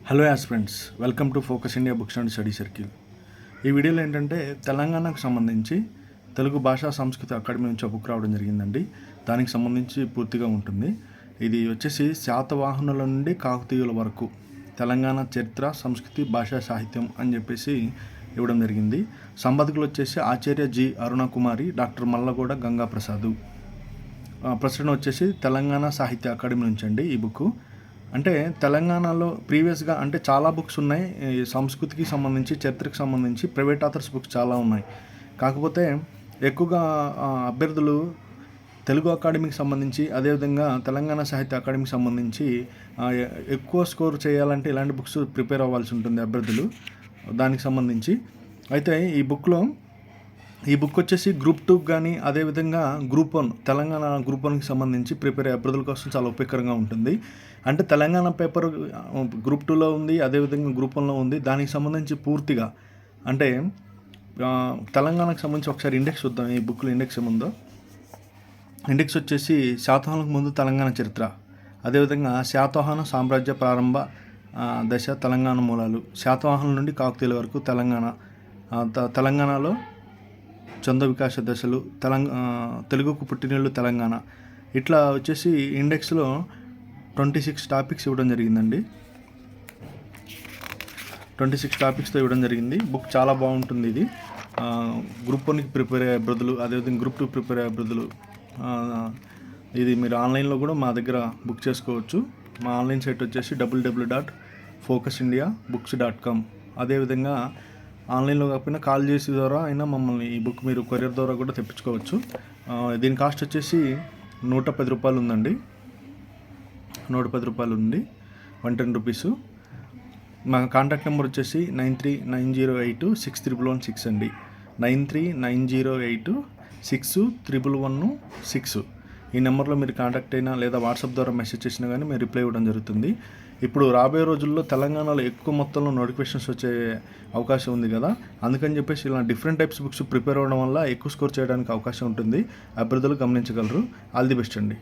Hello aspirants, welcome to focus India books and study circle. ఈ వీడియోలో ఏంటంటే తెలంగాణకు సంబంధించి తెలుగు భాషా సంస్కృతి అకాడమీ నుంచి బుక్ రావడం జరిగిందండి. దానికి సంబంధించి పూర్తిగా ఉంటుంది. ఇది వచ్చేసి శాతవాహనుల నుండి కాకతీయుల వరకు తెలంగాణ చరిత్ర, సంస్కృతి, భాషా సాహిత్యం అని చెప్పేసి ఇవ్వడం జరిగింది. సంపాదకులు వచ్చేసి ఆచార్య జి అరుణకుమారి, డాక్టర్ మల్లగూడ గంగాప్రసాదు. ప్రచురణ వచ్చేసి తెలంగాణ సాహిత్య అకాడమీ నుంచి అండి. ఈ బుక్ అంటే తెలంగాణలో ప్రీవియస్గా అంటే చాలా బుక్స్ ఉన్నాయి, సంస్కృతికి సంబంధించి, చరిత్రకు సంబంధించి ప్రైవేట్ ఆథర్స్ బుక్స్ చాలా ఉన్నాయి. కాకపోతే ఎక్కువగా అభ్యర్థులు తెలుగు అకాడమీకి సంబంధించి, అదేవిధంగా తెలంగాణ సాహిత్య అకాడమీకి సంబంధించి ఎక్కువ స్కోర్ చేయాలంటే ఇలాంటి బుక్స్ ప్రిపేర్ అవ్వాల్సి ఉంటుంది అభ్యర్థులు దానికి సంబంధించి. అయితే ఈ బుక్ వచ్చేసి గ్రూప్ 2 కానీ, అదేవిధంగా గ్రూప్ 1 తెలంగాణ గ్రూప్ 1కి సంబంధించి ప్రిపేర్ అయ్యే అభ్యర్థుల కోసం చాలా ఉపయోగకరంగా ఉంటుంది. అంటే తెలంగాణ పేపర్ గ్రూప్ 2లో ఉంది, అదేవిధంగా గ్రూప్ 1లో ఉంది. దానికి సంబంధించి పూర్తిగా అంటే తెలంగాణకు సంబంధించి ఒకసారి ఇండెక్స్ చూద్దాం. ఈ బుక్లో ఇండెక్స్ ఏముందో. ఇండెక్స్ వచ్చేసి శాతవాహనులకు ముందు తెలంగాణ చరిత్ర, అదేవిధంగా శాతవాహన సామ్రాజ్య ప్రారంభ దశ, తెలంగాణ మూలాలు, శాతవాహనుల నుండి కాకతీయుల వరకు తెలంగాణలో చంద వికాస దశలు, తెలుగుకు పుట్టినీళ్ళు తెలంగాణ, ఇట్లా వచ్చేసి ఇండెక్స్లో 26 టాపిక్స్ ఇవ్వడం జరిగిందండి. 26 టాపిక్స్తో ఇవ్వడం జరిగింది. బుక్ చాలా బాగుంటుంది. ఇది గ్రూప్ 1కి ప్రిపేర్ అయ్యే అభ్యర్థులు, అదేవిధంగా గ్రూప్ 2 ప్రిపేర్ అయ్యే అభ్యర్థులు ఇది మీరు ఆన్లైన్లో కూడా మా దగ్గర బుక్ చేసుకోవచ్చు. మా ఆన్లైన్ సైట్ వచ్చేసి www.focusindiabooks.com. అదేవిధంగా ఆన్లైన్లో కాకపోయినా కాల్ చేసి ద్వారా అయినా మమ్మల్ని ఈ బుక్ మీరు కొరియర్ ద్వారా కూడా తెప్పించుకోవచ్చు. దీని కాస్ట్ వచ్చేసి 110 రూపాయలు ఉందండి. 110 రూపాయలు ఉంది, 110 రూపీసు. మా కాంటాక్ట్ నెంబర్ వచ్చేసి 9390861116 అండి. 9390861116. ఈ నెంబర్లో మీరు కాంటాక్ట్ అయినా లేదా వాట్సాప్ ద్వారా మెసేజ్ చేసినా కానీ మేము రిప్లై ఇవ్వడం జరుగుతుంది. ఇప్పుడు రాబోయే రోజుల్లో తెలంగాణలో ఎక్కువ మొత్తంలో నోటిఫికేషన్స్ వచ్చే అవకాశం ఉంది కదా, అందుకని చెప్పేసి ఇలా డిఫరెంట్ టైప్స్ బుక్స్ ప్రిపేర్ అవ్వడం వల్ల ఎక్కువ స్కోర్ చేయడానికి అవకాశం ఉంటుంది. అభ్యర్థులు గమనించగలరు. ఆల్ ది బెస్ట్ అండి.